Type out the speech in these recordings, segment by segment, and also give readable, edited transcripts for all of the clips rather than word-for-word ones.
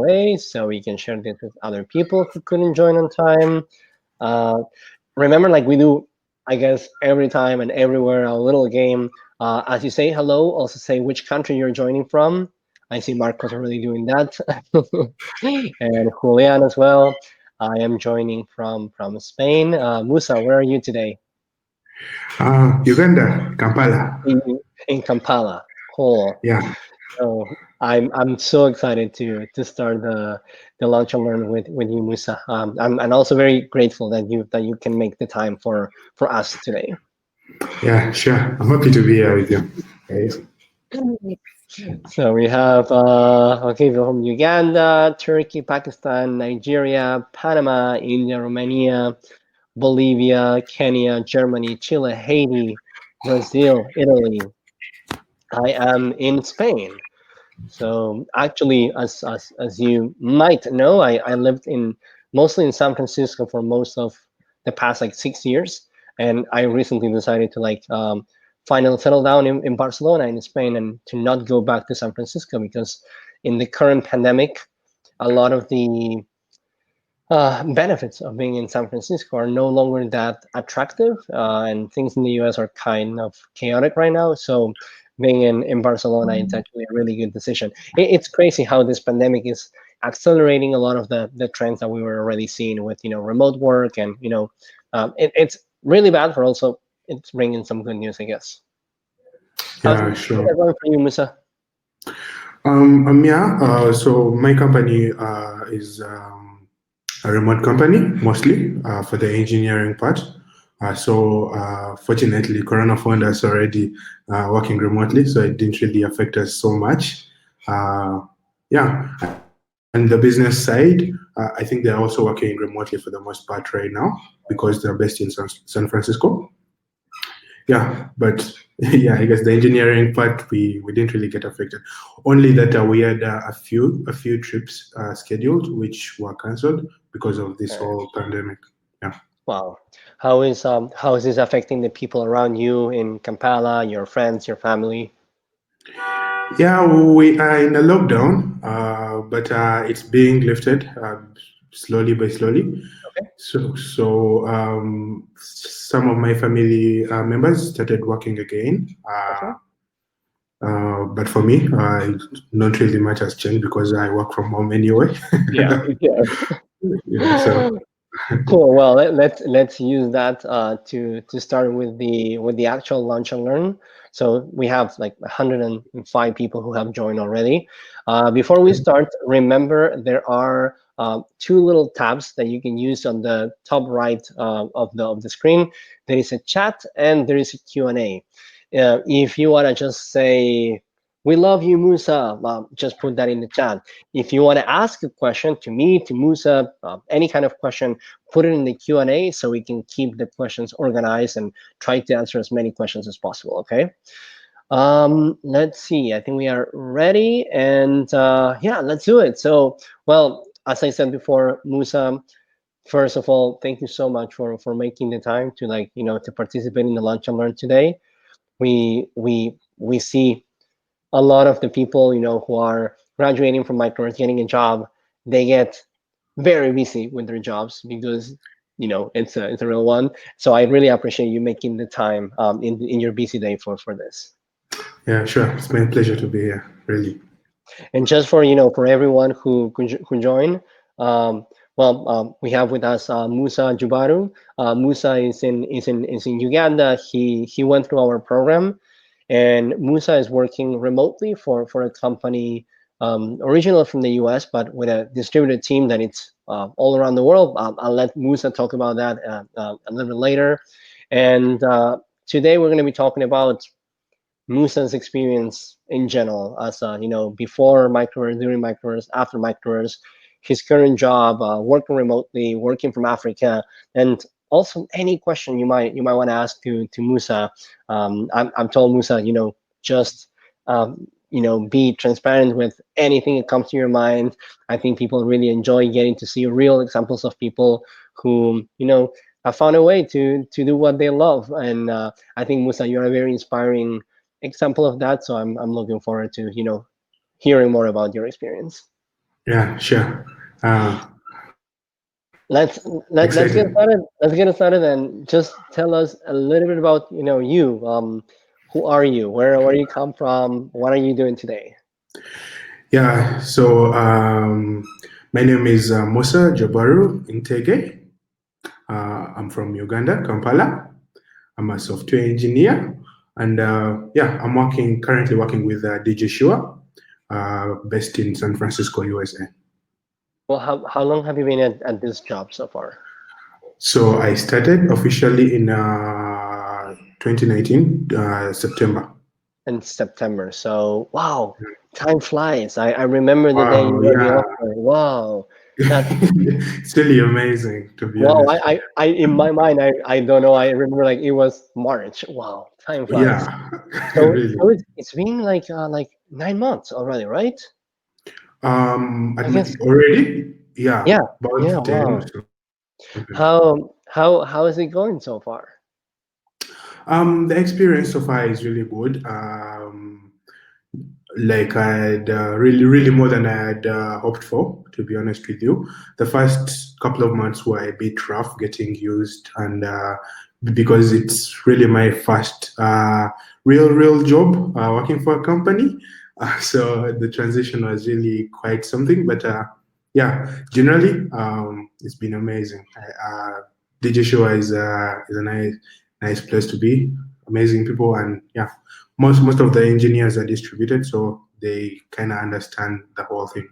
away so we can share this with other people who couldn't join on time. Remember, like we do, I guess, every time and everywhere, a little game. As you say hello, also say which country you're joining from. I see Marcos already doing that, and Julian as well. I am joining from Spain. Musa, where are you today? Uganda, Kampala. In Kampala. Cool. Yeah. So I'm so excited to start the launch and learn with you, Musa. I'm also very grateful that you can make the time for us today. Yeah, sure. I'm happy to be here with you. Okay. So we have okay, from Uganda, Turkey, Pakistan, Nigeria, Panama, India, Romania, Bolivia, Kenya, Germany, Chile, Haiti, Brazil, Italy. I am in Spain. So actually, as you might know, I lived in mostly in San Francisco for most of the past like 6 years, and I recently decided to like finally settle down in Barcelona in Spain and to not go back to San Francisco because in the current pandemic, a lot of the benefits of being in San Francisco are no longer that attractive, and things in the US are kind of chaotic right now. So being in Barcelona, it's actually a really good decision. It's crazy how this pandemic is accelerating a lot of the trends that we were already seeing with, remote work and, it's really bad for also, it's bringing some good news, I guess. How's Yeah, it sure. going for you, Musa? Yeah, so my company is a remote company, mostly for the engineering part. Fortunately, Corona found us already working remotely, so it didn't really affect us so much. Yeah, and the business side, I think they're also working remotely for the most part right now because they're based in San Francisco. Yeah, but yeah, I guess the engineering part we didn't really get affected. Only that we had a few trips scheduled which were cancelled because of this whole pandemic. Yeah. Wow. How is this affecting the people around you in Kampala, your friends, your family? Yeah, we are in a lockdown, but it's being lifted slowly by slowly. Okay. So some of my family members started working again. Okay. But for me, not really much has changed because I work from home anyway. Yeah. Yeah. Yeah, so Cool. Well, let's use that to start with the actual launch and learn. So we have like 105 people who have joined already. Before we start, remember there are two little tabs that you can use on the top right of the screen. There is a chat and there is a Q&A. If you want to just say, "We love you, Musa," just put that in the chat. If you want to ask a question to me, to Musa, any kind of question, put it in the Q&A so we can keep the questions organized and try to answer as many questions as possible, okay? Let's see, I think we are ready, and yeah, let's do it. So, well, as I said before, Musa, first of all, thank you so much for making the time to to participate in the Lunch and Learn today. We see a lot of the people who are graduating from Microverse, getting a job, they get very busy with their jobs because it's a real one. So I really appreciate you making the time in your busy day for this. yeah, sure. It's my pleasure to be here. Really. And just for for everyone who join, we have with us Musa Jabbaaru. Musa is in Uganda. He went through our program, and Musa is working remotely for a company original from the US, but with a distributed team that it's all around the world. I'll let Musa talk about that a little bit later. And today we're going to be talking about Musa's experience in general as before Microverse, during Microverse, after Microverse, his current job, working remotely, working from Africa, and also any question you might want to ask to Musa. I'm told Musa, just be transparent with anything that comes to your mind. I think people really enjoy getting to see real examples of people who have found a way to do what they love, and I think Musa, you're a very inspiring example of that. So I'm looking forward to hearing more about your experience. Yeah, sure. Uh, Let's let's get excited. started. Let's get started and just tell us a little bit about you. Who are you? Where you come from? What are you doing today? Yeah, so my name is Musa Jabbaaru Ntege. I'm from Uganda, Kampala. I'm a software engineer, and yeah, I'm currently working with DigiSure, based in San Francisco, USA. Well, how long have you been at this job so far? So I started officially in 2019, September. In September. So wow, time flies. I remember the day you Wow, got the yeah. offer. Wow, that's It's really amazing, to be wow. honest. I in my mind I don't know. I remember like it was March. Wow, time flies. Yeah, So really. it's been like 9 months already, right? I guess Already, yeah, yeah, yeah. about 10. Wow. So, okay. How is it going so far? The experience so far is really good. Like I had really more than I had hoped for, to be honest with you. The first couple of months were a bit rough getting used, and because it's really my first real job working for a company, so the transition was really quite something. But yeah, generally, it's been amazing. DigiSure is a nice place to be. Amazing people, and yeah, most of the engineers are distributed, so they kind of understand the whole thing.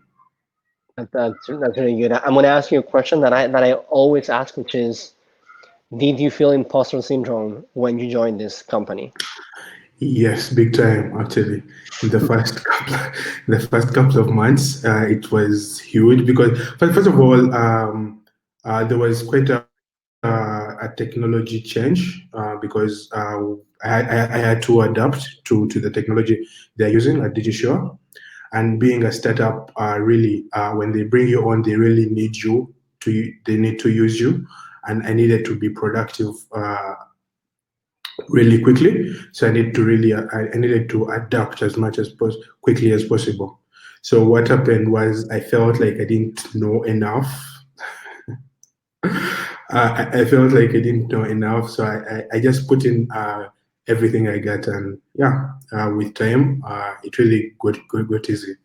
That's really good. I'm gonna ask you a question that I always ask, which is, did you feel imposter syndrome when you joined this company? Yes, big time actually. In the the first couple of months, it was huge because first of all, there was quite a technology change because I had to adapt to the technology they're using at DigiSure. And being a startup, really, when they bring you on, they really need you they need to use you. And I needed to be productive really quickly. So I needed to adapt as much as quickly as possible. So what happened was I felt like I didn't know enough. I felt like I didn't know enough, so I just put in everything I got, and yeah, with time, it really got easy.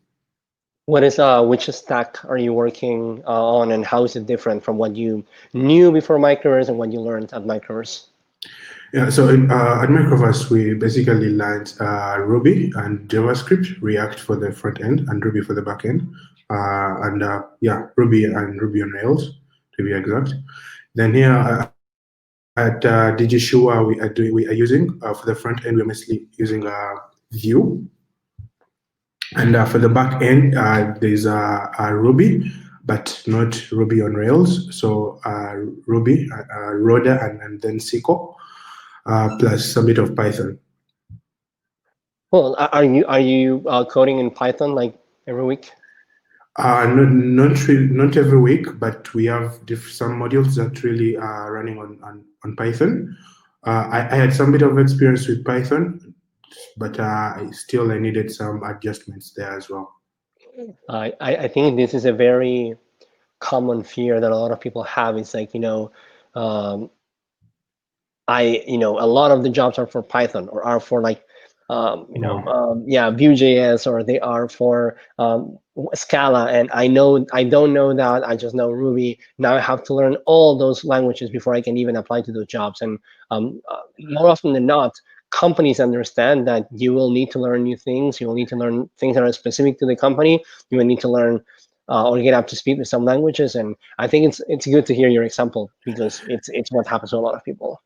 What is which stack are you working on, and how is it different from what you knew before Microverse and what you learned at Microverse? Yeah, so at Microverse, we basically learned Ruby and JavaScript, React for the front end, and Ruby for the back end. And yeah, Ruby on Rails, to be exact. Then here at DigiSure, we are using for the front end, we're mostly using Vue. And for the back end, there's a Ruby, but not Ruby on Rails. So Ruby, Roda, and then SQL, plus a bit of Python. Well, are you coding in Python like every week? Not every week, but we have some modules that really are running on Python. I had some bit of experience with Python, but still I needed some adjustments there as well. I think this is a very common fear that a lot of people have. It's like, um, a lot of the jobs are for Python or are for like, Wow. yeah, Vue.js, or they are for Scala. And I don't know that. I just know Ruby. Now I have to learn all those languages before I can even apply to those jobs. And more often than not, companies understand that you will need to learn new things. You will need to learn things that are specific to the company. You will need to learn or get up to speed with some languages. And I think it's good to hear your example, because it's what happens to a lot of people.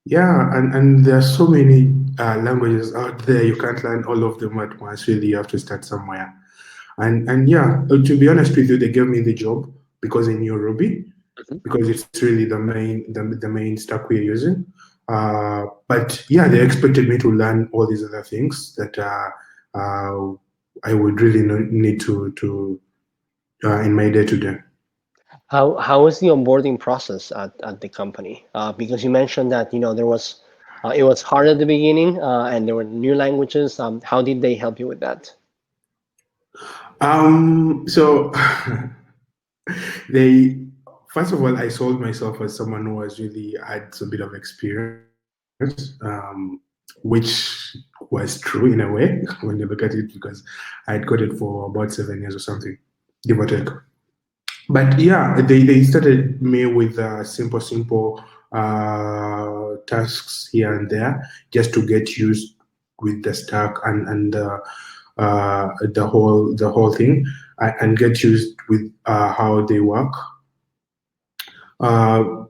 Yeah, and there are so many languages out there. You can't learn all of them at once. Really, you have to start somewhere. And yeah, to be honest with you, they gave me the job because I knew Ruby, because it's really the main stack we're using. But yeah, they expected me to learn all these other things that I would really need to in my day to day. How was the onboarding process at the company? Because you mentioned that there was it was hard at the beginning, and there were new languages. How did they help you with that? So they first of all, I sold myself as someone who was really had a bit of experience, which was true in a way when you look at it, because I had got it for about 7 years or something, give or take. But yeah, they started me with simple tasks here and there just to get used with the stack and the whole thing, and get used with how they work. Uh,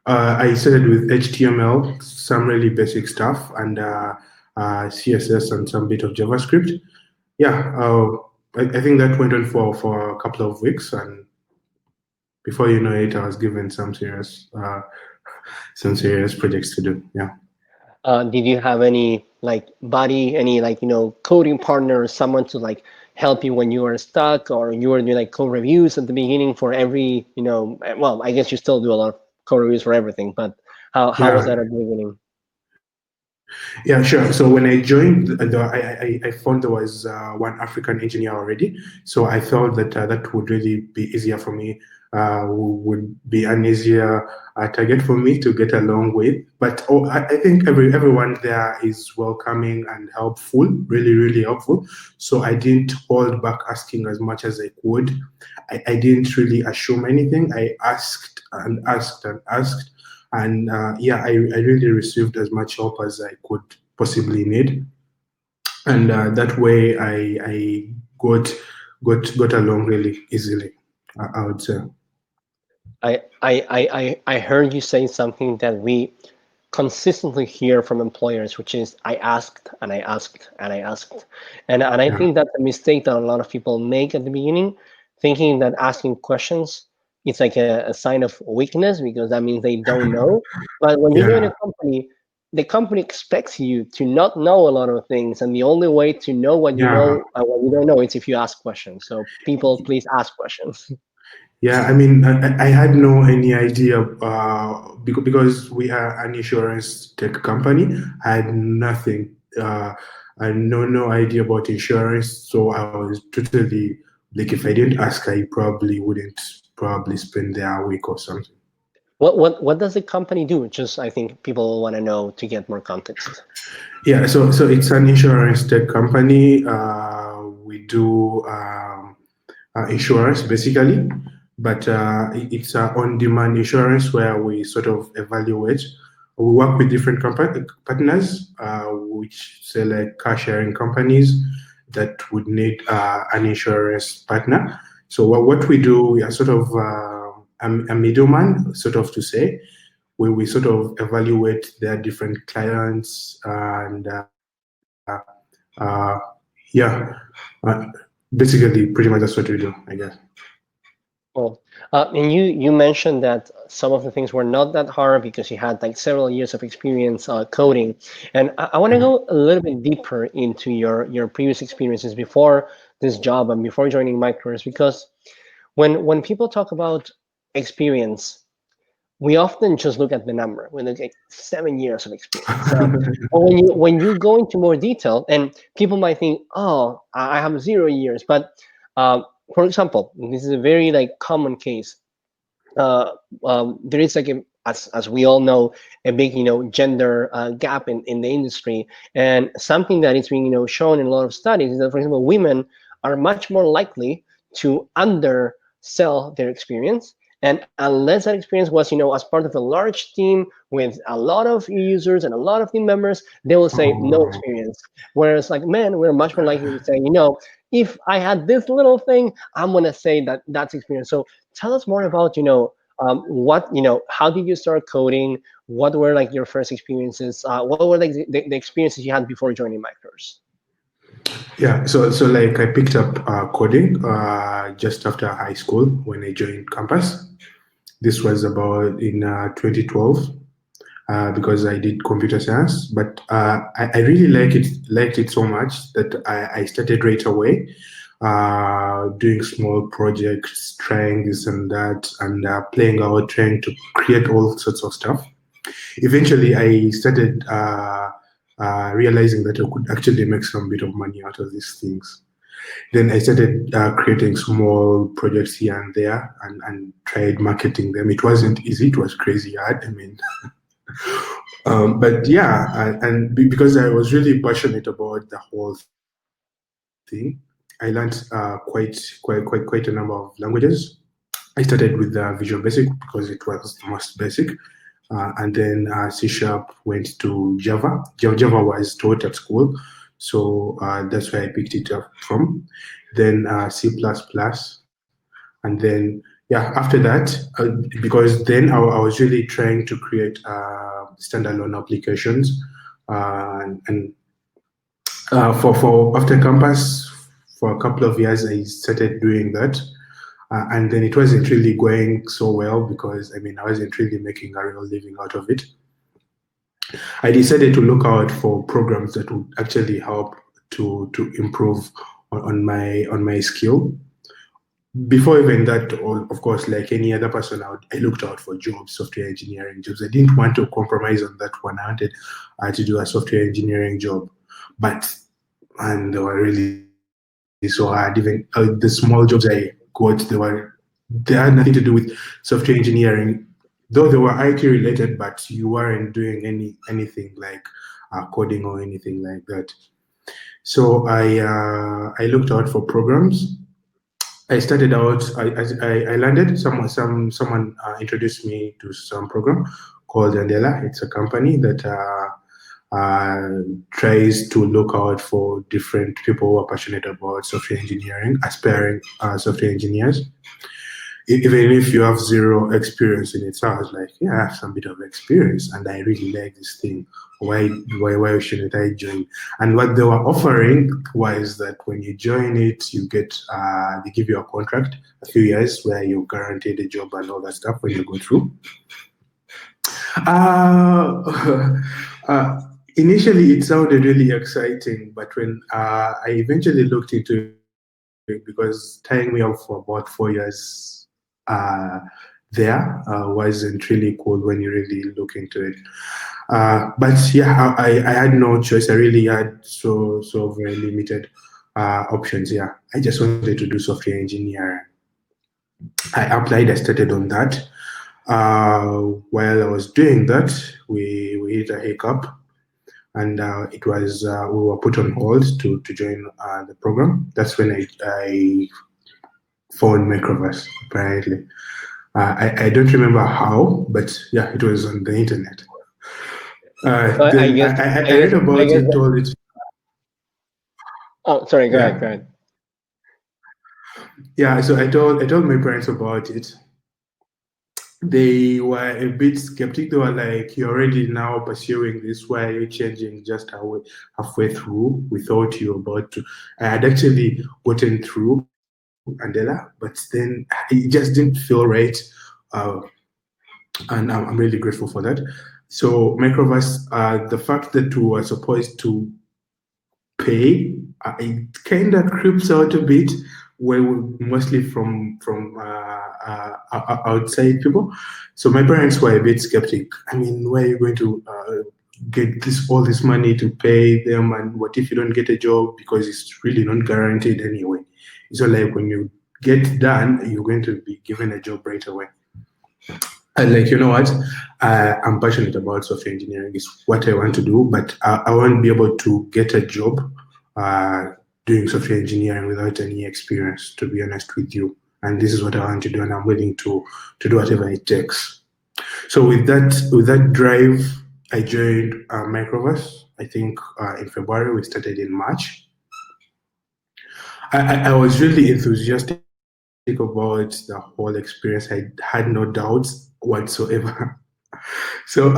I started with HTML, some really basic stuff, and CSS and some bit of JavaScript. Yeah, I think that went on for a couple of weeks, and before you know it, I was given some serious projects to do. Yeah. Did you have any like buddy, any like coding partner, or someone to like help you when you were stuck, or you were doing like code reviews at the beginning for every well, I guess you still do a lot of code reviews for everything, but how was Yeah. that at the beginning? Yeah, sure. So when I joined, I found there was one African engineer already. So I thought that that would really be easier for me, would be an easier target for me to get along with. But I think everyone there is welcoming and helpful, really, really helpful. So I didn't hold back asking as much as I could. I didn't really assume anything. I asked and asked and asked, and yeah, I really received as much help as I could possibly need, and that way I got along really easily, I would say. I heard you say something that we consistently hear from employers, which is I asked and I asked and I asked. And I Yeah, think that's a mistake that a lot of people make at the beginning, thinking that asking questions it's like a sign of weakness because that means they don't know. But when you join yeah, a company, the company expects you to not know a lot of things, and the only way to know what you yeah, know, what you don't know, is if you ask questions. So people, please ask questions. yeah. I mean, I had no any idea, because we are an insurance tech company. I had nothing. I had no idea about insurance, so I was totally like, if I didn't ask, I probably wouldn't probably spend there a week or something. What does the company do? Just I think people want to know to get more context. Yeah, so it's an insurance tech company. We do insurance basically, but it's on-demand insurance where we sort of evaluate. We work with different partners, which say like car sharing companies that would need an insurance partner. So what we do, we are sort of a middleman, sort of to say, where we sort of evaluate their different clients and yeah, basically pretty much that's what we do, I guess. Well, and you mentioned that some of the things were not that hard because you had like several years of experience coding, and I want to Yeah. go a little bit deeper into your previous experiences before this job and before joining Microverse because when people talk about experience, we often just look at the number. We look at 7 years of experience. But when you go into more detail, and people might think, oh, I have 0 years. But for example, this is a very like common case. Uh, there is like as we all know, a big gender gap in the industry, and something that is being shown in a lot of studies is that, for example, women are much more likely to undersell their experience, and unless that experience was as part of a large team with a lot of users and a lot of team members, they will say no Oh, experience. Whereas like men, we're much more likely to say, if I had this little thing, I'm gonna say that that's experience. So tell us more about what how did you start coding, what were like your first experiences, what were like the experiences you had before joining Microverse? yeah. So like I picked up coding just after high school when I joined campus. This was about in 2012. Because I did computer science, but I really liked it so much that I started right away doing small projects, trying this and that, and playing out, trying to create all sorts of stuff. Eventually, I started realizing that I could actually make some bit of money out of these things. Then I started creating small projects here and there and tried marketing them. It wasn't easy. It was crazy hard. I mean, but yeah, because I was really passionate about the whole thing, I learned quite a number of languages. I started with Visual Basic because it was the most basic. And then C# went to Java. Java was taught at school, so that's where I picked it up from. Then C++, and then yeah, after that, because then I was really trying to create standalone applications, and for after campus, for a couple of years, I started doing that. And then it wasn't really going so well because I mean I wasn't really making a real living out of it. I decided to look out for programs that would actually help to improve on my skill. Before even that, of course, like any other person, I looked out for jobs, software engineering jobs. I didn't want to compromise on that one. I wanted to do a software engineering job, and they were really so hard. Even the small jobs I got, they had nothing to do with software engineering, though they were IT related, but you weren't doing anything like coding or anything like that. So I looked out for programs. I started out. I landed. Someone introduced me to some program called Andela. It's a company that tries to look out for different people who are passionate about software engineering, aspiring software engineers. Even if you have zero experience in it, so I was like, yeah, I have some bit of experience, and I really like this thing. Why shouldn't I join? And what they were offering was that when you join it, you get they give you a contract, a few years where you're guaranteed a job and all that stuff when you go through. Initially, it sounded really exciting, but when I eventually looked into it, because tying me up for about 4 years there wasn't really cool when you really look into it. But yeah, I had no choice. I really had so very limited options. Yeah, I just wanted to do software engineering. I applied. I started on that. While I was doing that, we hit a hiccup, and it was we were put on hold to join the program. That's when I found Microverse, apparently. I don't remember how, but yeah, it was on the internet. Then I read about it, told it. Oh, sorry, go ahead. Yeah, so I told my parents about it. They were a bit skeptic. They were like, "You're already now pursuing this. Why are you changing just halfway through? We thought you were about to." I had actually gotten through Andela, but then it just didn't feel right. And I'm really grateful for that. So Microverse, the fact that we were supposed to pay, it kind of creeps out a bit, where mostly from outside people. So my parents were a bit skeptic. I mean, where are you going to get all this money to pay them, and what if you don't get a job, because it's really not guaranteed anyway. So like when you get done, you're going to be given a job right away. And like, you know what, I'm passionate about software engineering. It's what I want to do, but I won't be able to get a job doing software engineering without any experience, to be honest with you. And this is what I want to do, and I'm willing to do whatever it takes. So with that drive, I joined Microverse. I think in February. We started in March. I was really enthusiastic about the whole experience. I had no doubts whatsoever. So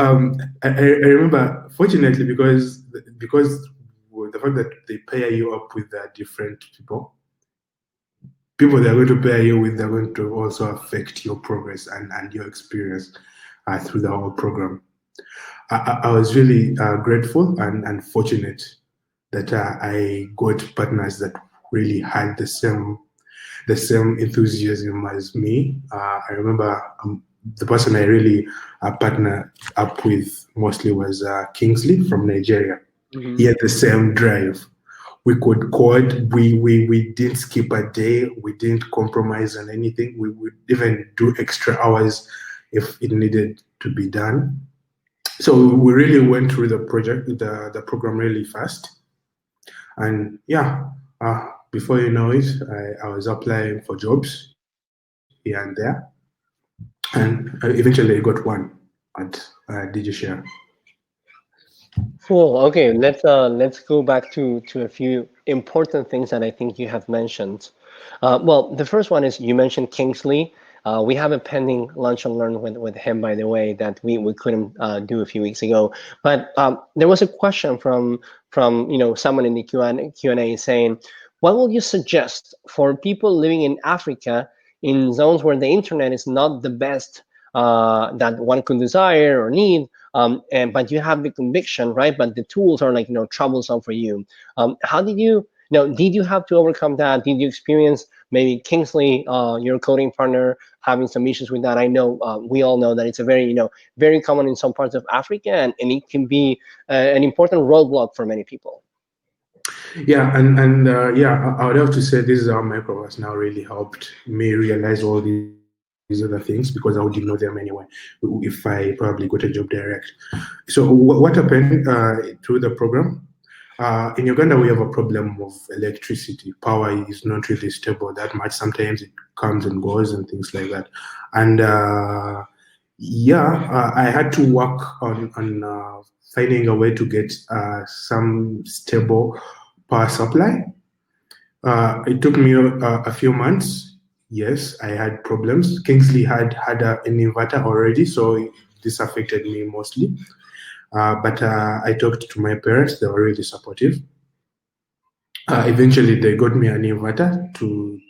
I remember, fortunately, because the fact that they pair you up with different people they're going to pair you with, they're going to also affect your progress and your experience through the whole program. I was really grateful and fortunate that I got partners that really had the same enthusiasm as me. I remember the person I really partnered up with mostly was Kingsley from Nigeria. Mm-hmm. He had the same drive. we could code. We didn't skip a day. We didn't compromise on anything. We would even do extra hours if it needed to be done. So we really went through the project, the program really fast. And yeah, before you know it, I was applying for jobs here and there. And eventually I got one at DigiShare. Cool. Okay, let's go back to a few important things that I think you have mentioned. Well, the first one is you mentioned Kingsley. We have a pending lunch and learn with him, by the way, that we couldn't do a few weeks ago. But there was a question from someone in the Q&A saying, what would you suggest for people living in Africa in zones where the internet is not the best that one could desire or need? But you have the conviction, right? But the tools are like troublesome for you. How did did you have to overcome that? Did you experience maybe Kingsley, your coding partner, having some issues with that? I know we all know that it's a very common in some parts of Africa, and it can be an important roadblock for many people. Yeah, and yeah, I would have to say this is how Microverse now really helped me realize all these other things, because I wouldn't know them anyway if I probably got a job direct. So what happened through the program? In Uganda, we have a problem of electricity. Power is not really stable that much. Sometimes it comes and goes and things like that. And yeah, I had to work on finding a way to get some stable power supply. It took me a few months. Yes, I had problems. Kingsley had an inverter already, so this affected me mostly. But I talked to my parents. They were really supportive. Eventually, they got me an inverter to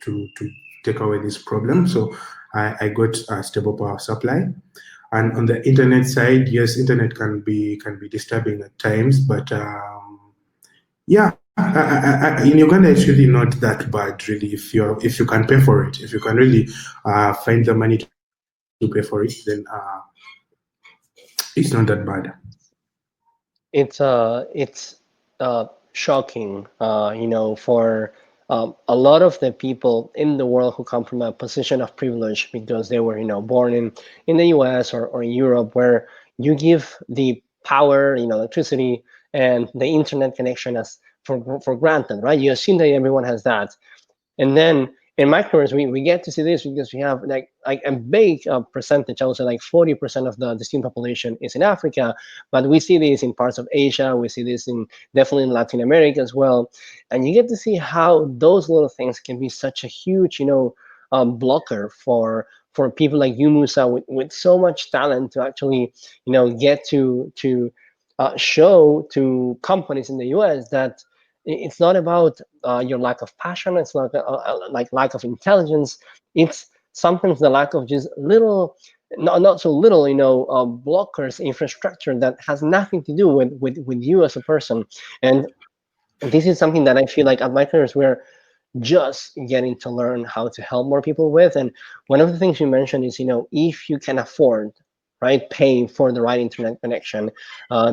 take away this problem. So I got a stable power supply. And on the internet side, yes, internet can be disturbing at times, but yeah, in Uganda, it's really not that bad, really. If you can pay for it, if you can really find the money to pay for it, then it's not that bad. It's shocking, for a lot of the people in the world who come from a position of privilege because they were, born in the US or in Europe, where you give the power, electricity and the internet connection as for granted, right? You assume that everyone has that. And then in Microverse, we get to see this because we have like a big percentage, I would say like 40% of the student population is in Africa, but we see this in parts of Asia, we see this definitely in Latin America as well. And you get to see how those little things can be such a huge, blocker for people like you, Musa, with so much talent to actually, get to show to companies in the US that it's not about your lack of passion. It's not like lack of intelligence. It's sometimes the lack of just little, not so little, blockers, infrastructure that has nothing to do with you as a person. And this is something that I feel like at Microverse we're just getting to learn how to help more people with. And one of the things you mentioned is, if you can afford, right, paying for the right internet connection.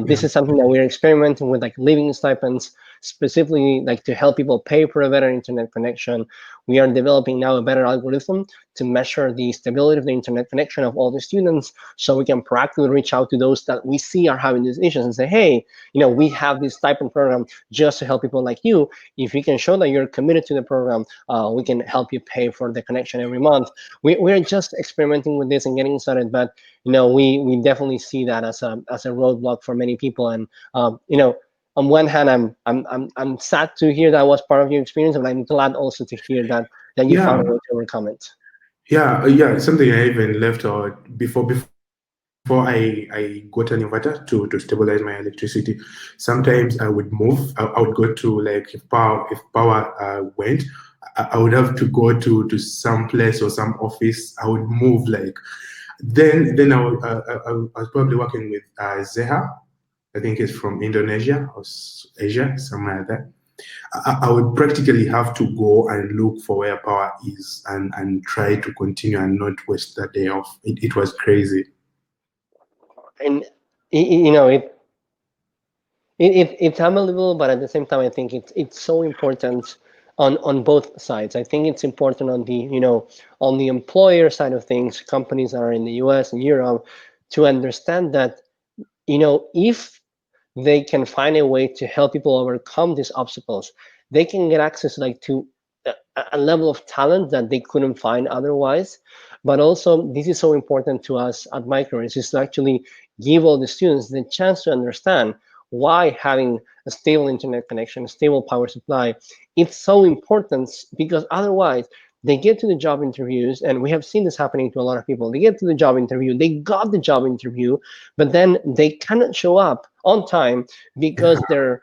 This is something that we're experimenting with, like Living Stipends, specifically like to help people pay for a better internet connection. We are developing now a better algorithm to measure the stability of the internet connection of all the students, so we can proactively reach out to those that we see are having these issues and say, hey, we have this stipend program just to help people like you. If you can show that you're committed to the program, we can help you pay for the connection every month. We're just experimenting with this and getting started, but we definitely see that as a roadblock for many people. And on one hand, I'm sad to hear that was part of your experience, but I'm glad also to hear that you found a way to overcome it. Yeah. Something I even left out before I got an inverter to stabilize my electricity. Sometimes I would move. I would go to, like, if power went, I would have to go to some place or some office. I would move, like, then I was probably working with Zeha. I think it's from Indonesia or Asia, somewhere like that. I would practically have to go and look for where power is and try to continue and not waste that day off. It was crazy. And It's unbelievable, but at the same time, I think it's so important on both sides. I think it's important on the on the employer side of things, companies that are in the US and Europe, to understand that if they can find a way to help people overcome these obstacles, they can get access like to a level of talent that they couldn't find otherwise. But also, this is so important to us at Microverse, is to actually give all the students the chance to understand why having a stable internet connection, a stable power supply, it's so important, because otherwise they get to the job interviews, and we have seen this happening to a lot of people. They get to the job interview, they got the job interview, but then they cannot show up on time because Yeah, their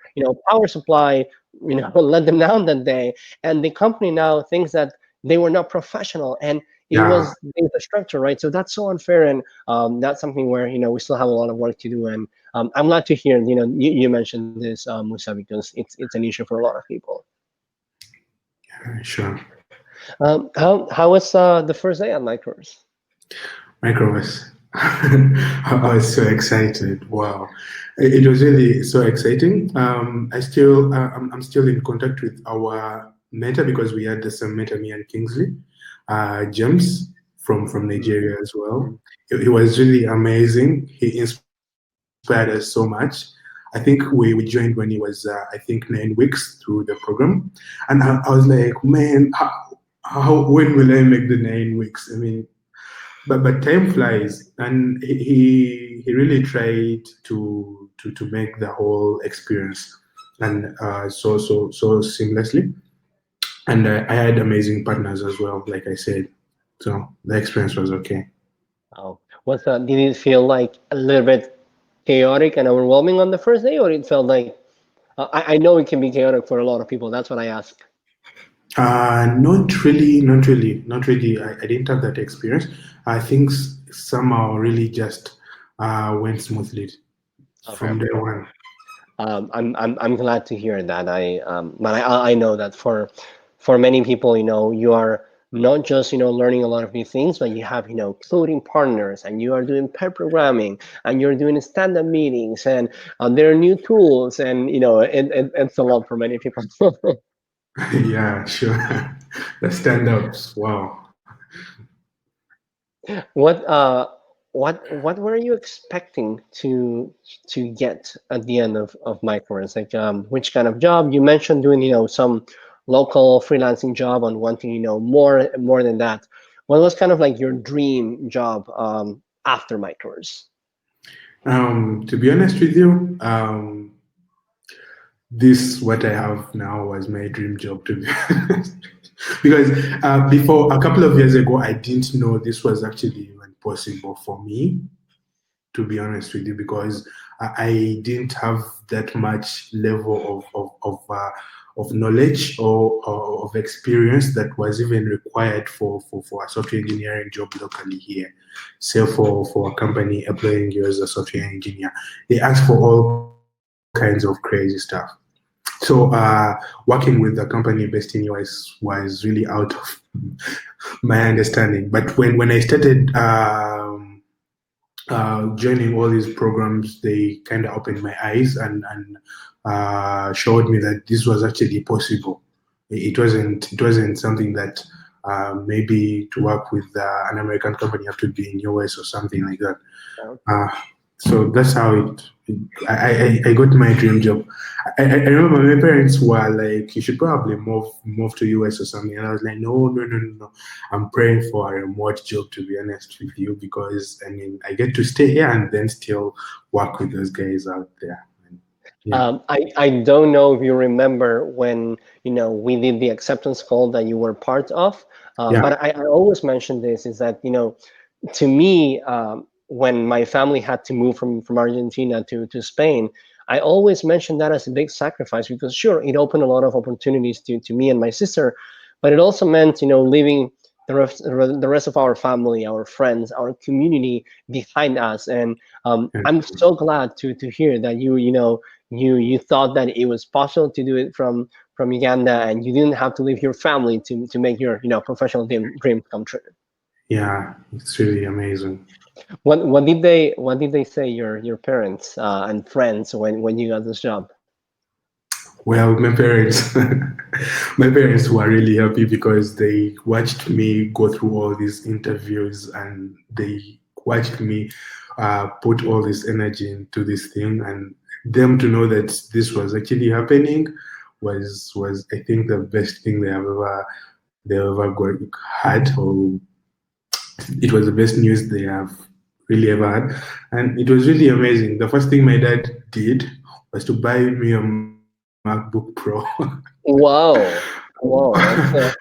power supply let them down that day, and the company now thinks that they were not professional, and it yeah, was the infrastructure, right? So that's so unfair, and that's something where we still have a lot of work to do. And I'm glad to hear you mentioned this, Musa, because it's an issue for a lot of people. sure. How was the first day at Microverse? Microverse. I was so excited. Wow. It was really so exciting. I'm still in contact with our mentor because we had the same mentor, me and Kingsley, James from Nigeria as well. It was really amazing. He inspired us so much. I think we joined when he was, I think, 9 weeks through the program. And I was like, man, when will I make the 9 weeks? I mean, but time flies, and he really tried to make the whole experience and so seamlessly. And I had amazing partners as well, like I said. So the experience was okay. Did it feel like a little bit chaotic and overwhelming on the first day, or it felt like I know it can be chaotic for a lot of people. That's what I ask. Not really, not really, not really. I didn't have that experience. I think somehow really just went smoothly Okay. from day one. I'm glad to hear that. But I know that for many people, you are not just learning a lot of new things, but you have coding partners, and you are doing pair programming, and you're doing stand-up meetings, and there are new tools, and it's a lot for many people. Yeah, sure. The stand-ups, wow. What what were you expecting to get at the end of Microverse? Like which kind of job? You mentioned doing some local freelancing job and wanting more than that. What was kind of like your dream job after Microverse? To be honest with you, this what I have now was my dream job, to be honest. Because before a couple of years ago, I didn't know this was actually even possible for me, to be honest with you, because I didn't have that much level of knowledge or of experience that was even required for a software engineering job locally here. Say for a company employing you as a software engineer, they ask for all kinds of crazy stuff. So working with the company based in US was really out of my understanding. But when I started joining all these programs, they kind of opened my eyes and showed me that this was actually possible. It wasn't something that maybe to work with an American company you have to be in US or something like that. Uh, so that's how I got my dream job. I remember my parents were like, "You should probably move to US or something," and I was like, "No, no, no, no, no. I'm praying for a remote job, to be honest with you, because I mean, I get to stay here and then still work with those guys out there." And, yeah, I don't know if you remember when we did the acceptance call that you were part of, yeah, but I always mention this, is that to me, when my family had to move from Argentina to Spain, I always mentioned that as a big sacrifice, because sure, it opened a lot of opportunities to me and my sister, but it also meant leaving the rest of our family, our friends, our community behind us. And and, I'm so glad to hear that you thought that it was possible to do it from Uganda, and you didn't have to leave your family to make your professional dream come true. Yeah, it's really amazing. What did they say your parents and friends when you got this job? Well, my parents, my parents were really happy because they watched me go through all these interviews and they watched me put all this energy into this thing, and them to know that this was actually happening was I think the best thing they ever had, or it was the best news they have really ever had, and it was really amazing. The first thing my dad did was to buy me a MacBook Pro. Wow, wow, that's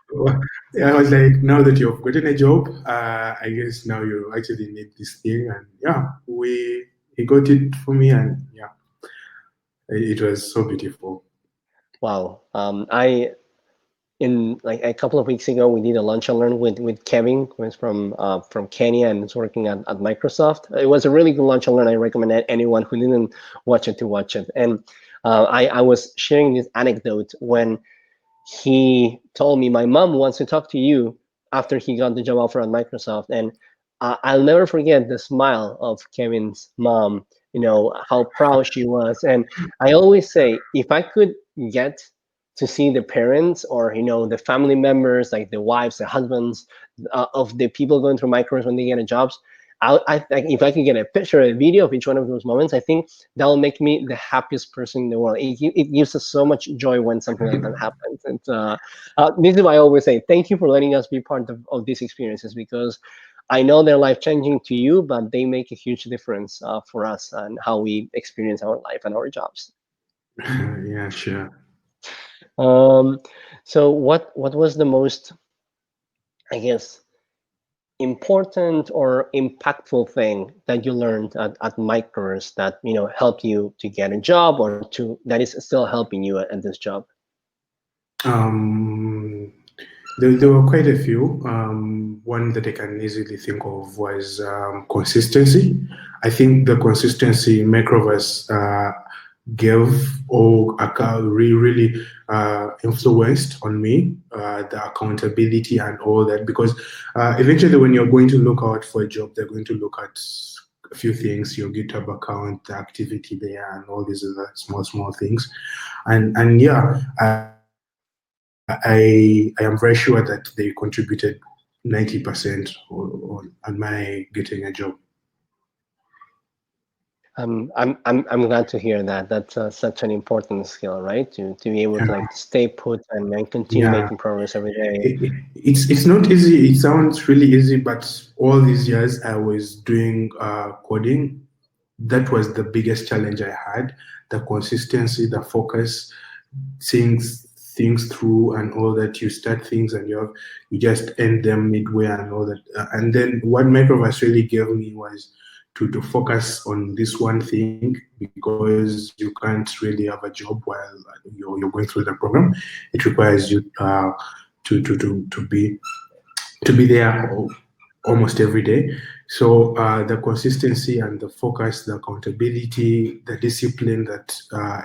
Yeah, I was like, now that you've gotten a job, I guess now you actually need this thing, and yeah, he got it for me, and yeah, it was so beautiful. wow. I in like a couple of weeks ago, we did a lunch and learn with Kevin, who is from Kenya and is working at Microsoft. It was a really good lunch and learn. I recommend anyone who didn't watch it to watch it. And I was sharing this anecdote when he told me my mom wants to talk to you after he got the job offer at Microsoft, and I'll never forget the smile of Kevin's mom. You know how proud she was, and I always say if I could get to see the parents or the family members, like the wives, the husbands of the people going through Microsoft when they get a jobs. If I could get a picture, a video of each one of those moments, I think that will make me the happiest person in the world. It gives us so much joy when something like that happens. And this is why I always say thank you for letting us be part of these experiences, because I know they're life changing to you, but they make a huge difference for us and how we experience our life and our jobs. Yeah, sure. Um, so what was the most, I guess, important or impactful thing that you learned at Microverse that helped you to get a job or to that is still helping you at this job? Um, there were quite a few. One that I can easily think of was consistency. I think the consistency Microverse gave or really influenced on me, the accountability and all that, because eventually when you're going to look out for a job, they're going to look at a few things: your GitHub account, the activity there, and all these other small things. And yeah, I am very sure that they contributed 90% on my getting a job. I'm glad to hear that. That's such an important skill, right? To be able to Yeah, like stay put and continue yeah. making progress every day. It's not easy. It sounds really easy, but all these years I was doing coding. That was the biggest challenge I had: the consistency, the focus, seeing things through, and all that. You start things and you just end them midway and all that. And then what Microverse really gave me was to focus on this one thing, because you can't really have a job while you're going through the program. It requires you to be there almost every day. So the consistency and the focus, the accountability, the discipline that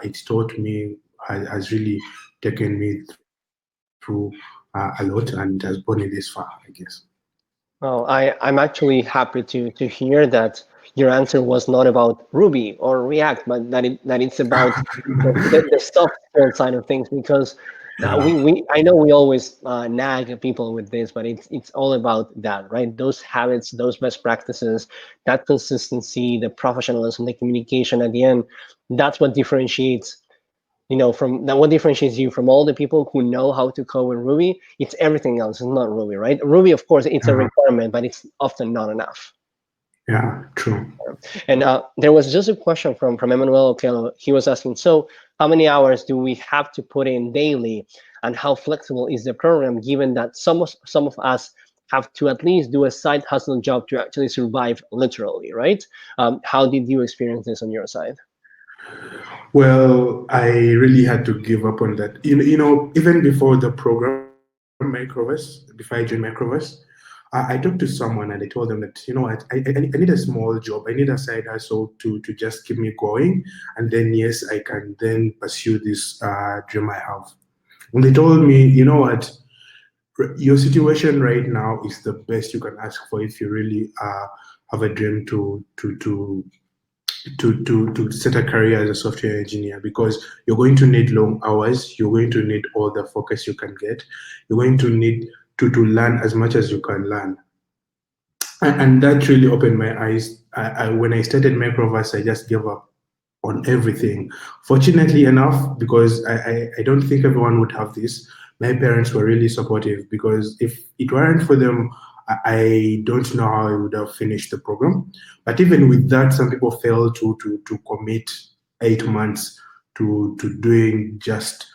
it taught me has really taken me through a lot, and it has brought me this far, I guess. Well, I'm actually happy to hear that your answer was not about Ruby or React, but that it's about the soft skill side of things, because we I know we always nag at people with this, but it's all about that, right? Those habits, those best practices, that consistency, the professionalism, the communication at the end, that's what differentiates from that what differentiates you from all the people who know how to code in Ruby. It's everything else. It's not Ruby, right? Ruby, of course, it's a Uh, requirement, but it's often not enough. yeah, true. And there was just a question from Emmanuel Okello. He was asking, so how many hours do we have to put in daily, and how flexible is the program, given that some of us have to at least do a side hustle job to actually survive, literally, right? How did you experience this on your side? Well, I really had to give up on that. Even before the program, Microverse, before I joined Microverse, I talked to someone and I told them that, I need a small job. I need a side hustle to just keep me going. And then, yes, I can then pursue this dream I have. And they told me, your situation right now is the best you can ask for if you really have a dream to set a career as a software engineer, because you're going to need long hours, you're going to need all the focus you can get, you're going to need to learn as much as you can learn. And that really opened my eyes. When I started Microverse, I just gave up on everything. Fortunately enough, because I don't think everyone would have this, my parents were really supportive, because if it weren't for them, I don't know how I would have finished the program. But even with that, some people fail to commit 8 months to doing just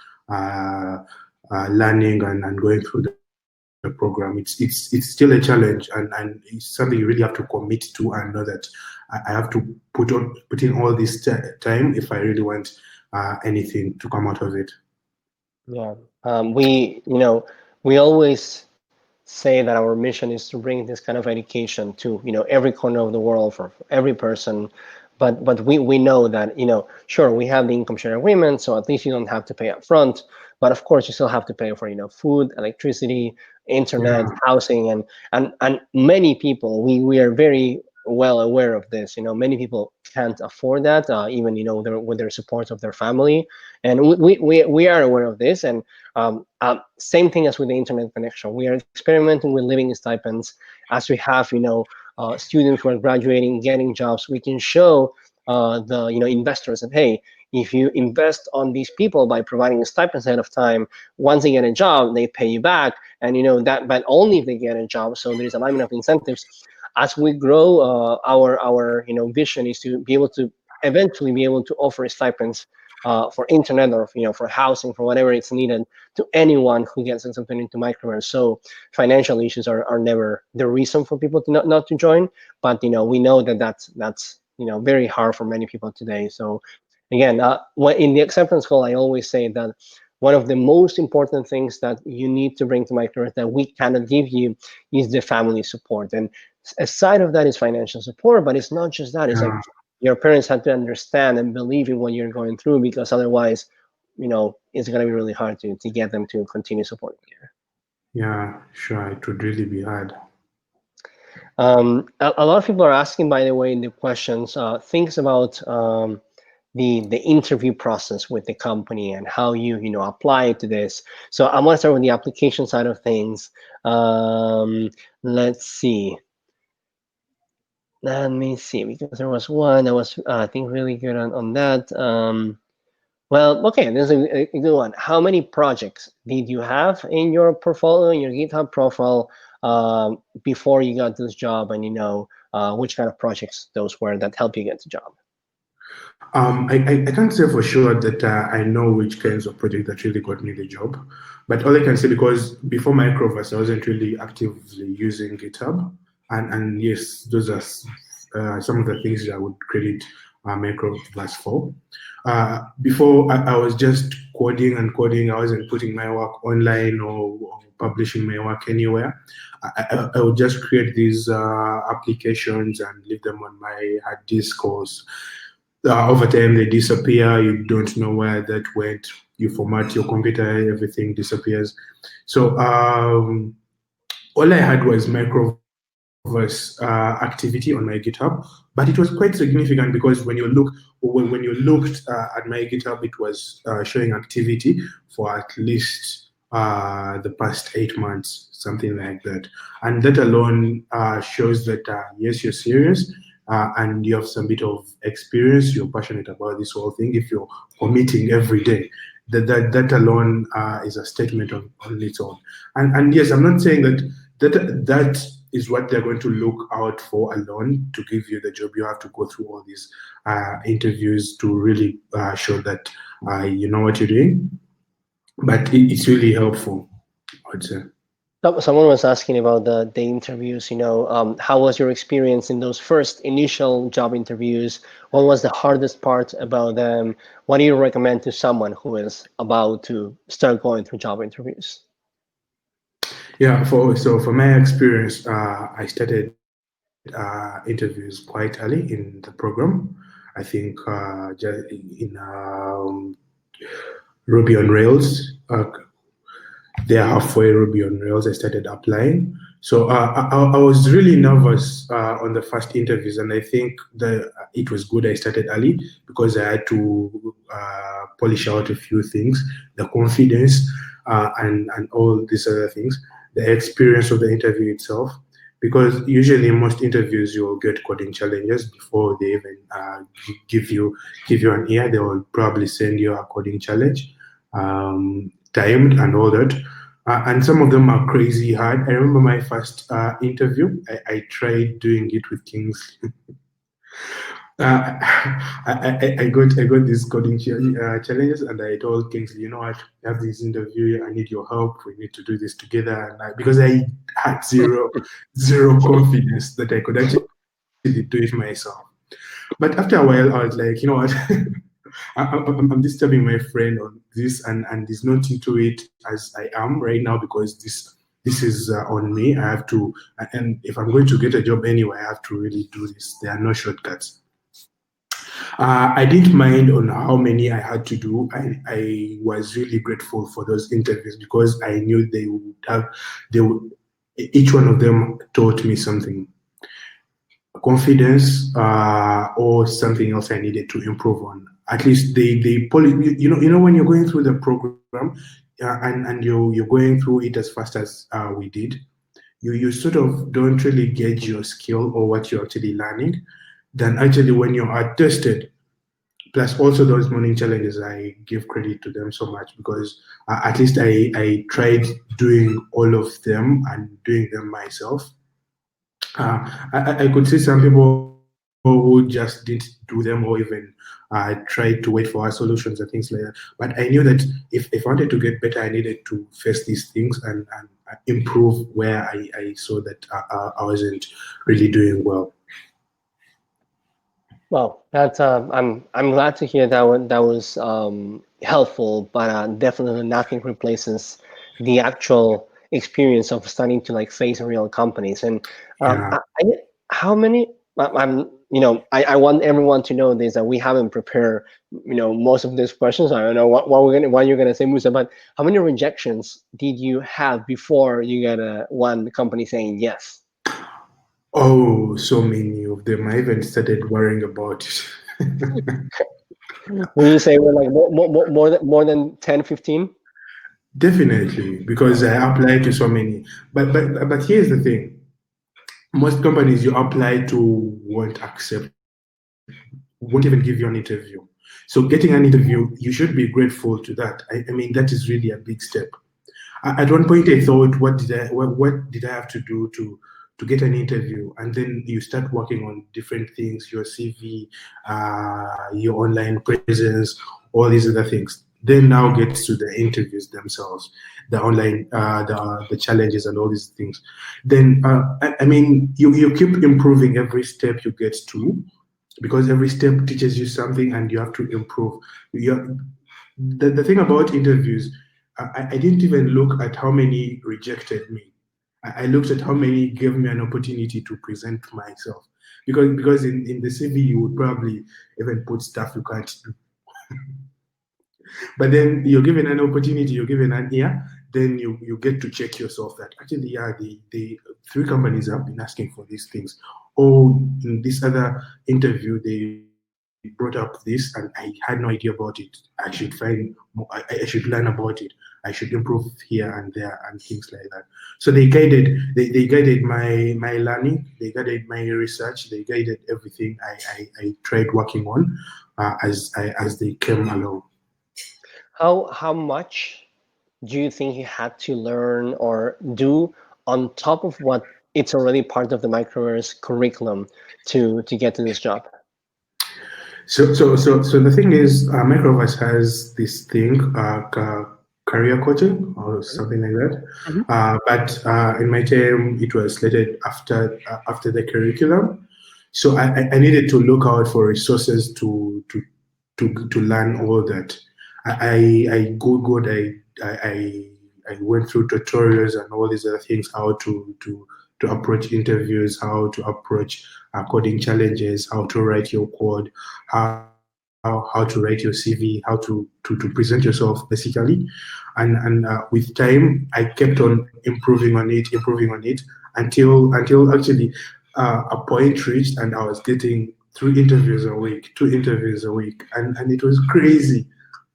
learning and going through the program. It's still a challenge, and it's something you really have to commit to and know that I have to put in all this time if I really want anything to come out of it. Yeah. We always say that our mission is to bring this kind of education to, every corner of the world for every person. But we know that, sure, we have the income share agreement, so at least you don't have to pay up front. But of course, you still have to pay for, food, electricity, internet, Yeah, housing, and many people, we are very well aware of this. Many people can't afford that, even, with their support of their family. And we are aware of this. And same thing as with the internet connection. We are experimenting with living stipends. As we have, students who are graduating, getting jobs, we can show the investors that, hey, if you invest on these people by providing stipends ahead of time, once they get a job, they pay you back, and that, but only if they get a job. So there's alignment of incentives. As we grow, our vision is to be able to eventually be able to offer stipends for internet, or for housing, for whatever it's needed, to anyone who gets accepted into Microverse. So financial issues are never the reason for people to not to join, but we know that that's very hard for many people today. So again, in the acceptance call, I always say that one of the most important things that you need to bring to Microverse that we cannot give you is the family support. And aside of that is financial support, but it's not just that. It's like yeah, your parents have to understand and believe in what you're going through, because otherwise, it's going to be really hard to get them to continue supporting you. yeah, sure. It would really be hard. A lot of people are asking, by the way, in the questions, things about the interview process with the company and how you apply to this. So I'm going to start with the application side of things. Let's see. Let me see, because there was one that was, I think, really good on that. Well, okay, this is a good one. How many projects did you have in your portfolio, in your GitHub profile, before you got this job, and which kind of projects those were that helped you get the job? I can't say for sure that I know which kinds of project that really got me the job, but all I can say, because before Microverse, I wasn't really actively using GitHub, and yes, those are some of the things that I would credit Microverse for. Before, I was just coding and coding. I wasn't putting my work online or publishing my work anywhere. I would just create these applications and leave them on my hard disk, or over time they disappear. You don't know where that went. You format your computer, everything disappears. So all I had was Microverse activity on my GitHub, but it was quite significant, because when you looked at my GitHub, it was showing activity for at least the past 8 months, something like that. And that alone shows that yes, you're serious, and you have some bit of experience, you're passionate about this whole thing. If you're committing every day, that alone is a statement on its own. And yes, I'm not saying that is what they're going to look out for alone to give you the job. You have to go through all these interviews to really show that you know what you're doing. But it's really helpful, I would say. Someone was asking about the interviews. How was your experience in those first initial job interviews? What was the hardest part about them? What do you recommend to someone who is about to start going through job interviews? Yeah, for my experience, I started interviews quite early in the program. I think in Ruby on Rails. they're halfway Ruby on Rails, I started applying. So I was really nervous on the first interviews, and I think it was good I started early because I had to polish out a few things, the confidence and all these other things, the experience of the interview itself. Because usually in most interviews you will get coding challenges before they even give you an ear. They will probably send you a coding challenge, timed and all that. And some of them are crazy hard. I remember my first interview. I tried doing it with Kings. I got these coding challenges, and I told Kingsley, you know what, I have this interview. I need your help. We need to do this together. And because I had zero confidence that I could actually do it myself. But after a while, I was like, you know what, I'm disturbing my friend on this, and there's nothing to it as I am right now because this is on me. I have to, and if I'm going to get a job anyway, I have to really do this. There are no shortcuts. I didn't mind on how many I had to do. I was really grateful for those interviews because I knew each one of them taught me something, confidence or something else I needed to improve on. At least you know when you're going through the program and you're going through it as fast as we did, you sort of don't really gauge your skill or what you're actually learning. Then actually when you are tested, plus also those morning challenges, I give credit to them so much because at least I tried doing all of them and doing them myself. I could see some people who just didn't do them or even tried to wait for our solutions and things like that. But I knew that if I wanted to get better, I needed to face these things and improve where I saw that I wasn't really doing well. Well, that's I'm glad to hear that was helpful, but definitely nothing replaces the actual experience of starting to like face real companies. And Yeah. how many? I'm I want everyone to know this that we haven't prepared most of these questions. I don't know what you're gonna say, Musa, but how many rejections did you have before you got one company saying yes? Oh, so many of them. I even started worrying about it. Will you say we're like more than 10, 15? Definitely, because I applied to so many. But here's the thing: most companies you apply to won't accept, won't even give you an interview. So getting an interview, you should be grateful to that. I mean, that is really a big step. At one point, I thought, what did I have to do to get an interview? And then you start working on different things, your CV, your online presence, all these other things. Then now gets to the interviews themselves, the online, the challenges and all these things. Then, I mean, you keep improving every step you get to, because every step teaches you something and you have to improve. The thing about interviews, I didn't even look at how many rejected me. I looked at how many gave me an opportunity to present myself. Because in the CV, you would probably even put stuff you can't do. But then you're given an opportunity, you're given an ear, then you get to check yourself that actually, yeah, the three companies have been asking for these things. Or in this other interview, they brought up this and I had no idea about it. I should find more, I should learn about it. I should improve here and there and things like that. So they guided my learning, they guided my research, they guided everything I tried working on as they came along. How much do you think you had to learn or do on top of what it's already part of the Microverse curriculum to get to this job? So the thing is, Microverse has this thing, career coaching or something like that. Mhm. But in my time, it was slated after the curriculum. So I needed to look out for resources to learn all that. I googled, I went through tutorials and all these other things, how to approach interviews, how to approach coding challenges, how to write your code, how to how to write your CV, how to present yourself basically. And with time, I kept on improving on it until actually a point reached and I was getting 3 interviews a week, 2 interviews a week, and it was crazy.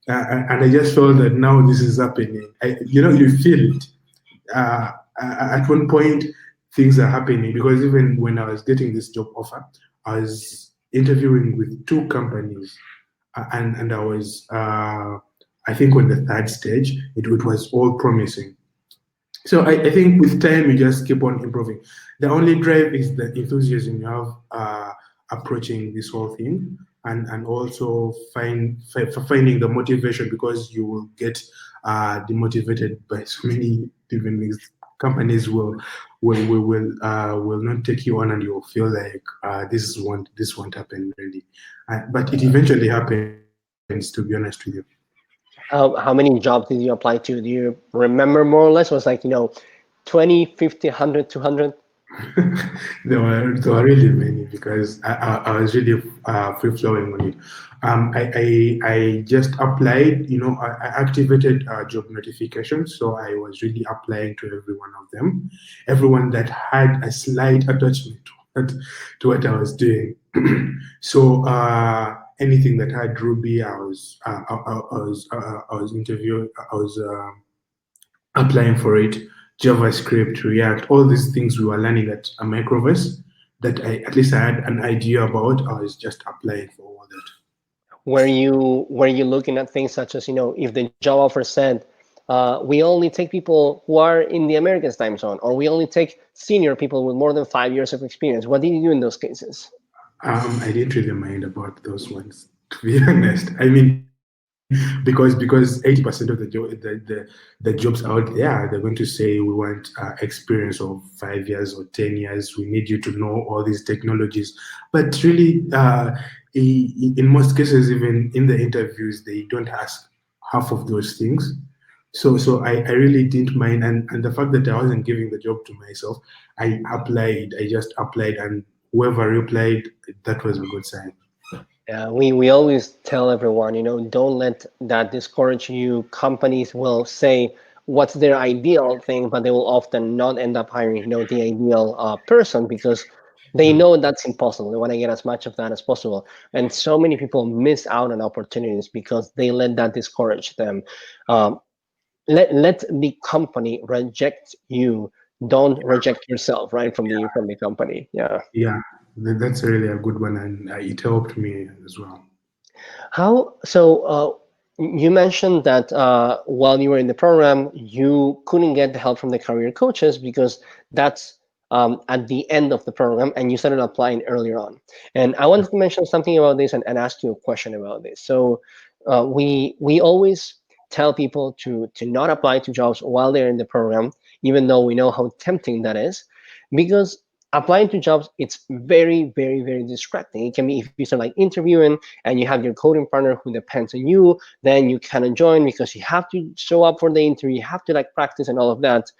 And I just felt that now this is happening. You feel it. At one point, things are happening because even when I was getting this job offer, I was interviewing with 2 companies, and I was, I think, on the third stage. It was all promising. So I think with time you just keep on improving. The only drive is the enthusiasm you have approaching this whole thing, and also finding the motivation, because you will get demotivated by so many different things. Companies will not take you on, and you'll feel like this won't happen really, but it eventually happens. To be honest with you. How many jobs did you apply to? Do you remember more or less? Was like, 20, 50, 100, 200? There were really many, because I was really free flowing on it. I just applied, I activated job notifications, so I was really applying to every one of them, everyone that had a slight attachment to what I was doing. So anything that had Ruby, I was interviewing, I was applying for it. JavaScript, React, all these things we were learning at a Microverse that at least I had an idea about. I was just applying for all that. Were you looking at things such as, if the job offer said, we only take people who are in the American time zone, or we only take senior people with more than 5 years of experience? What did you do in those cases? I didn't really mind about those ones, to be honest. I mean, because 80% of the jobs out there, they're going to say we want experience of 5 years or 10 years. We need you to know all these technologies. But really, in most cases, even in the interviews, they don't ask half of those things. So I really didn't mind, and the fact that I wasn't giving the job to myself, I just applied, and whoever replied, that was a good sign. Yeah, we always tell everyone, don't let that discourage you. Companies will say what's their ideal thing, but they will often not end up hiring, the ideal person, because they know that's impossible. They want to get as much of that as possible. And so many people miss out on opportunities because they let that discourage them. Um, let the company reject you. Don't reject yourself, right, from the company. Yeah. Yeah, that's really a good one, and it helped me as well. How so? You mentioned that while you were in the program, you couldn't get the help from the career coaches because that's at the end of the program, and you started applying earlier on. And I wanted to mention something about this and ask you a question about this. So we always tell people to not apply to jobs while they're in the program, even though we know how tempting that is, because applying to jobs, it's very, very, very distracting. It can be if you start like interviewing and you have your coding partner who depends on you, then you cannot join because you have to show up for the interview, you have to like practice and all of that.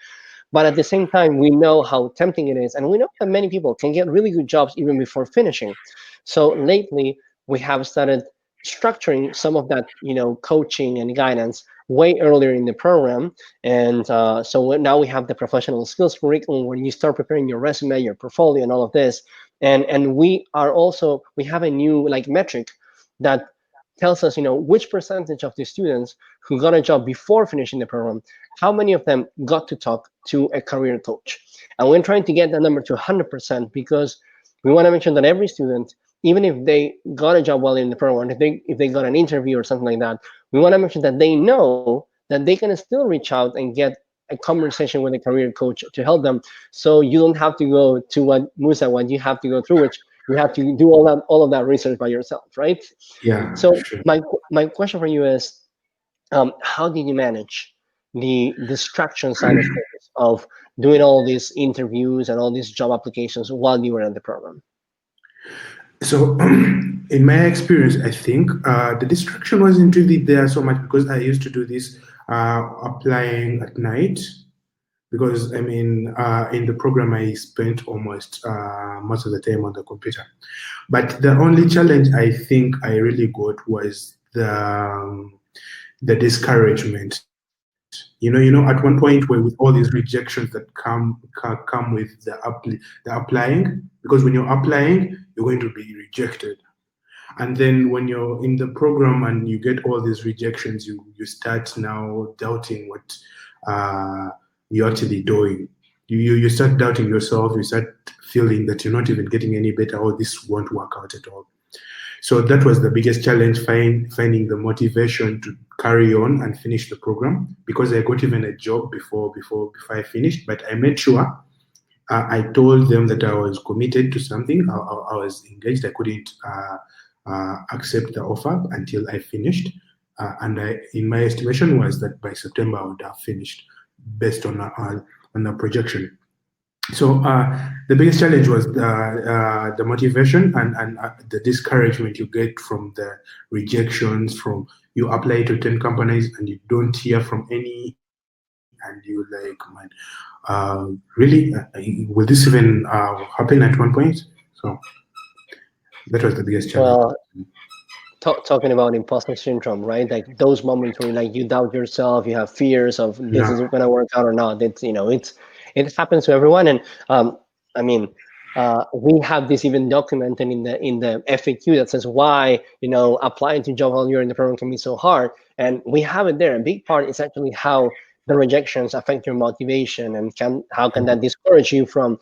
But at the same time, we know how tempting it is, and we know that many people can get really good jobs even before finishing. So lately, we have started structuring some of that, coaching and guidance way earlier in the program. And so now we have the professional skills curriculum where you start preparing your resume, your portfolio, and all of this. And we have a new like metric that tells us, which percentage of the students who got a job before finishing the program, how many of them got to talk to a career coach. And we're trying to get that number to 100% because we want to make sure that every student, even if they got a job while in the program, if they got an interview or something like that, we want to make sure that they know that they can still reach out and get a conversation with a career coach to help them. So you don't have to go to what you have to go through, which you have to do all of that research by yourself, right? Yeah, So sure. my question for you is, how did you manage the distraction side of things of doing all these interviews and all these job applications while you were in the program? So, in my experience, I think the distraction wasn't really there so much because I used to do this applying at night. because I mean, in the program I spent almost most of the time on the computer. But the only challenge I think I really got was the discouragement. At one point where with all these rejections that come with the applying, because when you're applying, you're going to be rejected. And then when you're in the program and you get all these rejections, you start now doubting what you're actually doing. You start doubting yourself. You start feeling that you're not even getting any better, or this won't work out at all. So that was the biggest challenge, finding the motivation to carry on and finish the program, because I got even a job before I finished. But I made sure I told them that I was committed to something. I was engaged. I couldn't accept the offer until I finished. And in my estimation was that by September I would have finished, based on the projection. So the biggest challenge was the motivation and the discouragement you get from the rejections. From you apply to 10 companies and you don't hear from any, and you like, man, really, will this even happen at one point? So that was the biggest challenge. Well, talking about imposter syndrome, right? Like those moments where like you doubt yourself, you have fears of this Yeah. is going to work out or not. It happens to everyone, and I mean, we have this even documented in the FAQ that says why applying to job while you're in the program can be so hard, and we have it there. A big part is actually how the rejections affect your motivation, and how can that discourage you from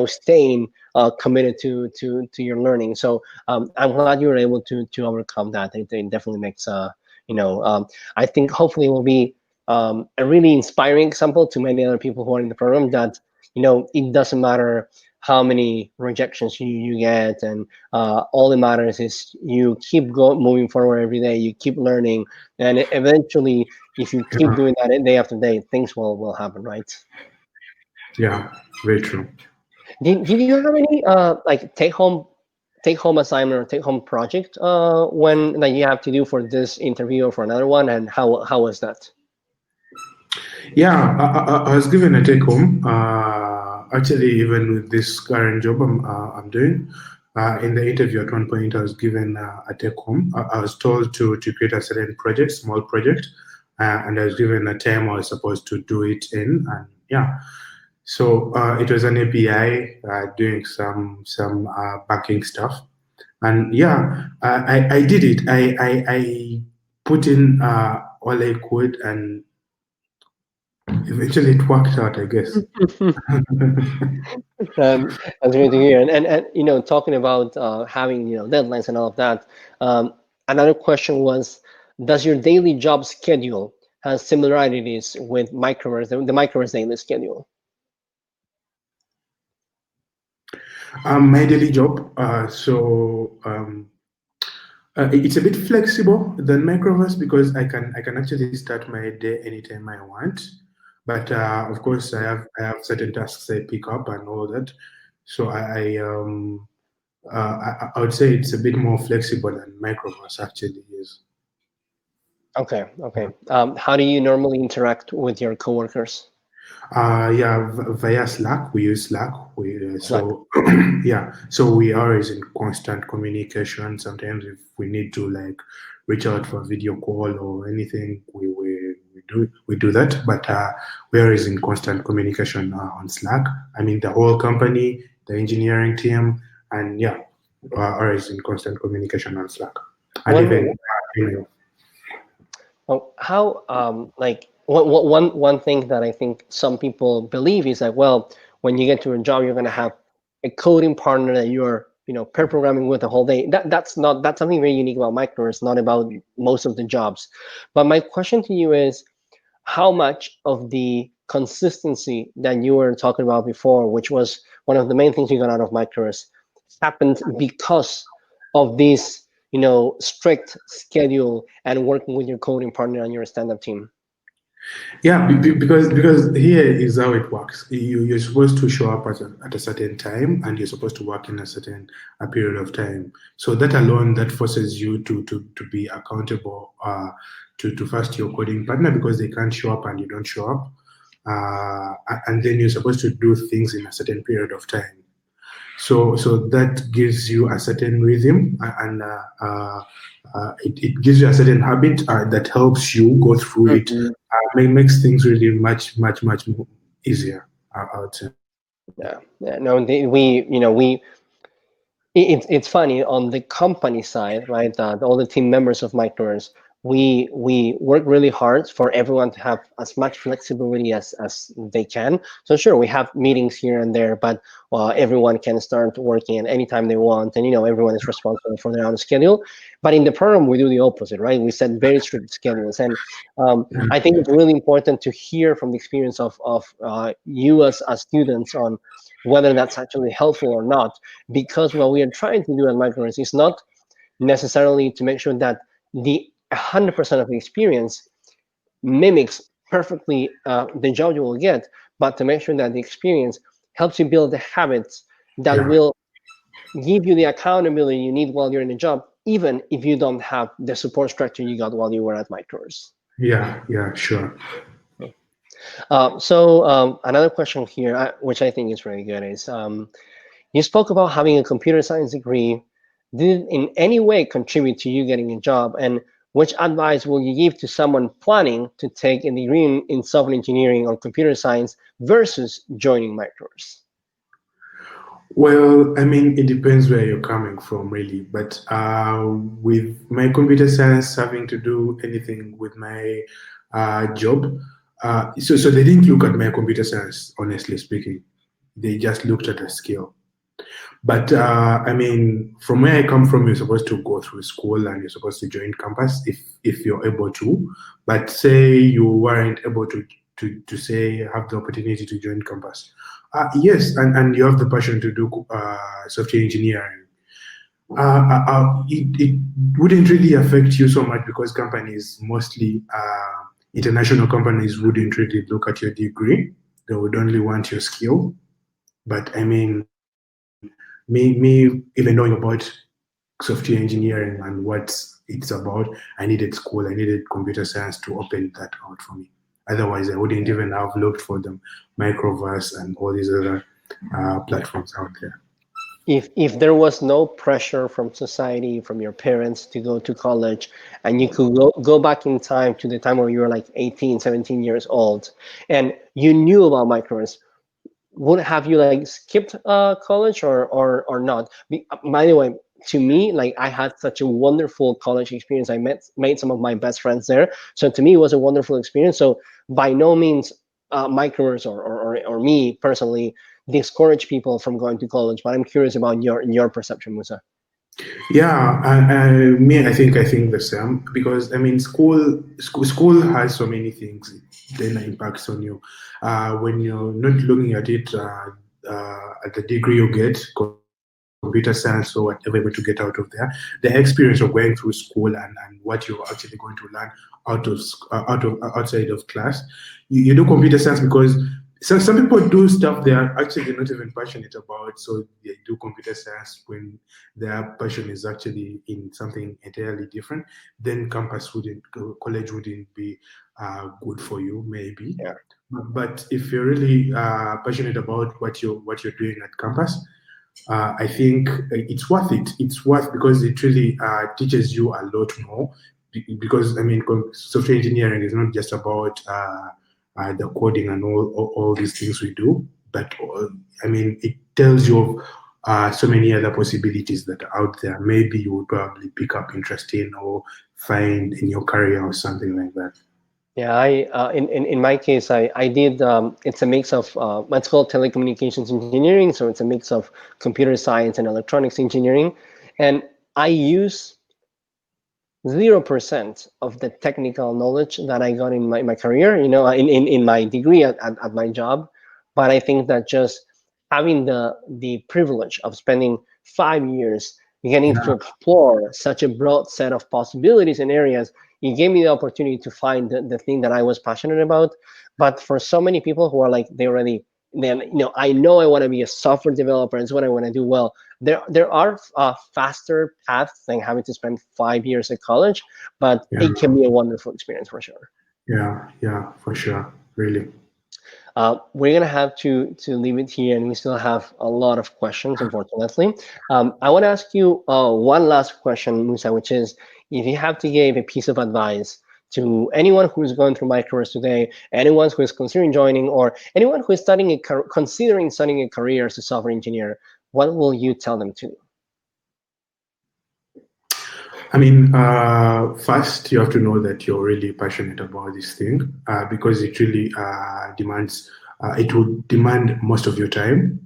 staying committed to your learning. So I'm glad you were able to overcome that. It definitely makes I think hopefully it will be a really inspiring example to many other people who are in the program, that it doesn't matter how many rejections you get, and all that matters is you keep moving forward every day, you keep learning, and eventually if you keep Yeah. doing that day after day, things will happen, right? Yeah. Very true. Did you have any like take home assignment or take home project when that you have to do for this interview or for another one, and how was that? Yeah, I was given a take home. Actually, even with this current job I'm doing, in the interview at one point, I was given a take home. I was told to create a certain project, small project, and I was given a time I was supposed to do it in. And yeah, so it was an API doing some banking stuff. And yeah, I did it. I put in all I could, and eventually it worked out, I guess. That's great to hear. And talking about having deadlines and all of that. Another question was, does your daily job schedule has similarities with Microverse, the Microverse daily schedule? My daily job, it's a bit flexible than Microverse, because I can actually start my day anytime I want. But of course, I have certain tasks I pick up and all that. So I would say it's a bit more flexible than Microverse actually is. Okay, okay. How do you normally interact with your coworkers? Yeah, via Slack. We use Slack. Slack. So yeah, so we are always in constant communication. Sometimes if we need to like reach out for a video call or anything, we do that. But we are always in constant communication on Slack. I mean, the whole company, the engineering team, and yeah, are always in constant communication on Slack, and even One email. how like one thing that I think some people believe is like, well, when you get to a job, you're going to have a coding partner that you're pair programming with the whole day. That's something very unique about Micro. It's not about most of the jobs. But my question to you is, how much of the consistency that you were talking about before, which was one of the main things you got out of Microverse, happened because of this, strict schedule and working with your coding partner and your stand-up team? Yeah, because here is how it works. You're supposed to show up at a certain time, and you're supposed to work in a certain period of time. So that alone, that forces you to be accountable to first your coding partner, because they can't show up and you don't show up. and then you're supposed to do things in a certain period of time. So that gives you a certain rhythm, and it gives you a certain habit that helps you go through it. Mhm. Makes things really much more easier, I would say. Yeah, yeah. No, it's funny on the company side, right? All the team members of Microverse, we work really hard for everyone to have as much flexibility as they can. So sure, we have meetings here and there, but everyone can start working at any time they want, and everyone is responsible for their own schedule. But in the program, we do the opposite, right? We set very strict schedules, and I think it's really important to hear from the experience of you as students on whether that's actually helpful or not, because what we are trying to do at Microverse is not necessarily to make sure that the 100% of the experience mimics perfectly the job you will get, but to make sure that the experience helps you build the habits that Yeah, will give you the accountability you need while you're in a job, even if you don't have the support structure you got while you were at Microverse. yeah, sure. So another question here, which I think is really good, is you spoke about having a computer science degree. Did it in any way contribute to you getting a job? And which advice will you give to someone planning to take a degree in software engineering or computer science versus joining Microverse? Well, I mean, it depends where you're coming from, really. But with my computer science having to do anything with my job, so they didn't look at my computer science, honestly speaking. They just looked at the skill. But I mean, from where I come from, you're supposed to go through school and you're supposed to join campus if you're able to. But say you weren't able to say have the opportunity to join campus. Yes, and you have the passion to do software engineering. It wouldn't really affect you so much because companies, mostly international companies, wouldn't really look at your degree. They would only want your skill. But I mean, me even knowing about software engineering and what it's about, I needed school, I needed computer science to open that out for me. Otherwise, I wouldn't even have looked for them, Microverse and all these other platforms out there. If there was no pressure from society, from your parents to go to college, and you could go back in time to the time where you were like 18, 17 years old, and you knew about Microverse, would have you like skipped college or not? By the way, to me, like I had such a wonderful college experience. I made some of my best friends there, so to me it was a wonderful experience. So by no means Microverse or me personally discourage people from going to college, but I'm curious about your perception, Musa. Yeah, I think the same because I mean, school has so many things. It then impacts on you when you're not looking at it at the degree you get, computer science or whatever you're going to get out of there. The experience of going through school and what you're actually going to learn outside of class. You do computer science because some people do stuff they are actually not even passionate about, so they do computer science when their passion is actually in something entirely different. Then college wouldn't be good for you, maybe. Yeah. But if you're really passionate about what you're doing at campus, I think it's worth it. It's worth because it really teaches you a lot more. Because I mean, software engineering is not just about the coding and all these things we do, but I mean, it tells you of so many other possibilities that are out there. Maybe you would probably pick up interest in or find in your career or something like that. Yeah, in my case, I did it's a mix of what's called telecommunications engineering, so it's a mix of computer science and electronics engineering, and I use 0% of the technical knowledge that I got in my career, in my degree at my job. But I think that just having the privilege of spending 5 years getting to Yeah, explore such a broad set of possibilities and areas, it gave me the opportunity to find the thing that I was passionate about. But for so many people who are like, they already, then, I know I want to be a software developer, it's what I want to do. Well, there are faster paths than having to spend 5 years at college, but yeah, it can be a wonderful experience for sure. yeah, for sure, really. We're gonna have to leave it here, and we still have a lot of questions, unfortunately. I want to ask you one last question, Musa, which is if you have to give a piece of advice to anyone who's going through Microverse today, anyone who is considering joining, or anyone who is considering studying a career as a software engineer, what will you tell them to do? I mean, first you have to know that you're really passionate about this thing because it really demands, it would demand most of your time.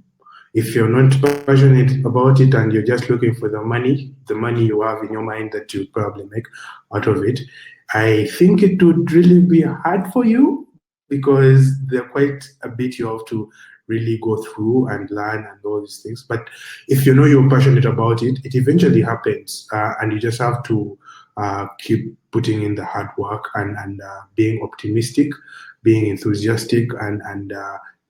If you're not passionate about it and you're just looking for the money you have in your mind that you probably make out of it, I think it would really be hard for you because they're quite a bit you have to really go through and learn and all these things. But if you know you're passionate about it, it eventually happens, and you just have to keep putting in the hard work and being optimistic, being enthusiastic, and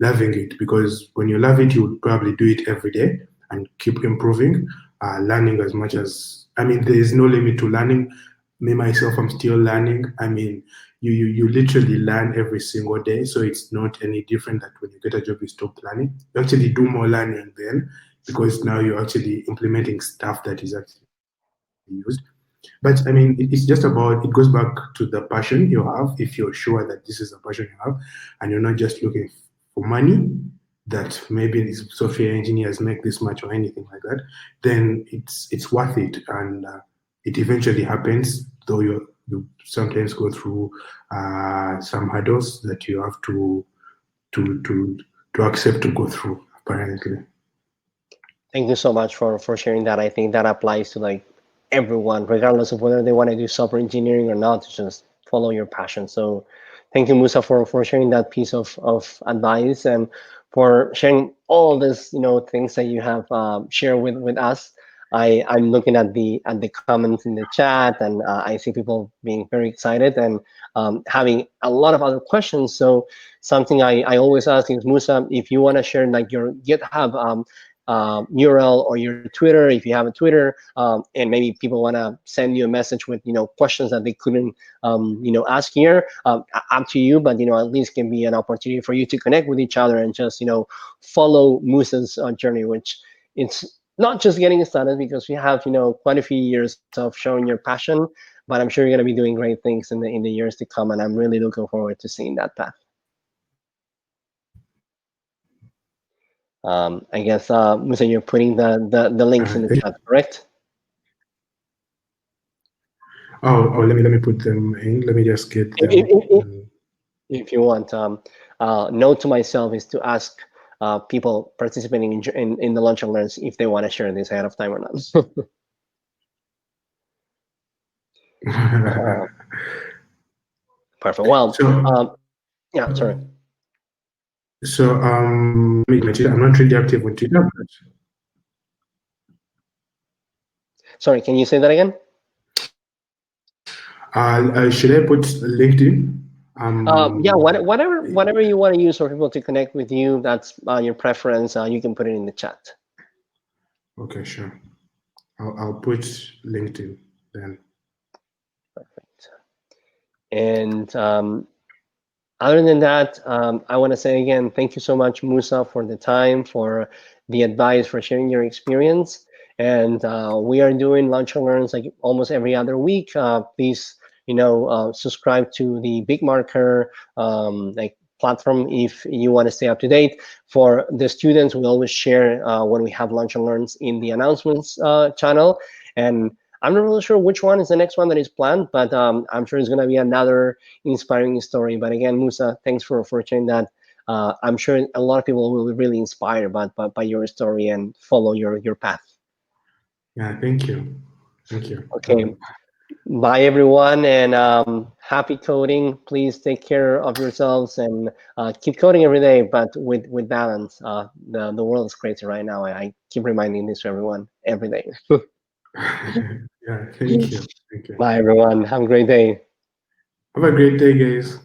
loving it. Because when you love it, you would probably do it every day and keep improving, learning as much as. I mean, there is no limit to learning. Me myself, I'm still learning. I mean, you literally learn every single day, so it's not any different that when you get a job you stop learning. You actually do more learning then, because now you're actually implementing stuff that is actually used. But I mean, it's just about, it goes back to the passion you have. If you're sure that this is a passion you have and you're not just looking for money, that maybe these software engineers make this much or anything like that, then it's worth it. And it eventually happens, though you sometimes go through some hurdles that you have to accept to go through, apparently. Thank you so much for sharing that. I think that applies to like everyone, regardless of whether they want to do software engineering or not, to just follow your passion. So thank you, Musa, for sharing that piece of advice and for sharing all this, things that you have shared with us. I'm looking at the comments in the chat, and I see people being very excited and having a lot of other questions. So something I always ask is, Musa, if you want to share like your GitHub URL or your Twitter, if you have a Twitter, and maybe people want to send you a message with questions that they couldn't ask here, up to you, but at least can be an opportunity for you to connect with each other and just follow Musa's journey, which it's not just getting started, because we have quite a few years of showing your passion, but I'm sure you're going to be doing great things in the years to come, and I'm really looking forward to seeing that path. I guess, Musa, you're putting the links in the chat, correct? Oh, let me put them in. Let me just get them. If you want, note to myself is to ask people participating in the Lunch and Learns if they want to share this ahead of time or not. Perfect. Well, so, yeah, sorry. So I'm not really active on Twitter. Sorry, can you say that again? Should I put LinkedIn? Yeah, whatever you want to use for people to connect with you, that's your preference. You can put it in the chat. Okay, sure. I'll put LinkedIn then. Perfect. And other than that, I want to say again, thank you so much, Musa, for the time, for the advice, for sharing your experience. And we are doing Lunch and Learns like almost every other week. Please, subscribe to the Big Marker platform if you want to stay up to date. For the students, we always share when we have Lunch and Learns in the announcements channel. And I'm not really sure which one is the next one that is planned, but I'm sure it's going to be another inspiring story. But again, Musa, thanks for sharing that. I'm sure a lot of people will be really inspired by your story and follow your path. Yeah, thank you. Thank you. Okay. Bye, everyone, and happy coding. Please take care of yourselves and keep coding every day, but with balance. The world is crazy right now. I keep reminding this to everyone every day. Yeah, thank you. Thank you. Bye, everyone. Have a great day. Have a great day, guys.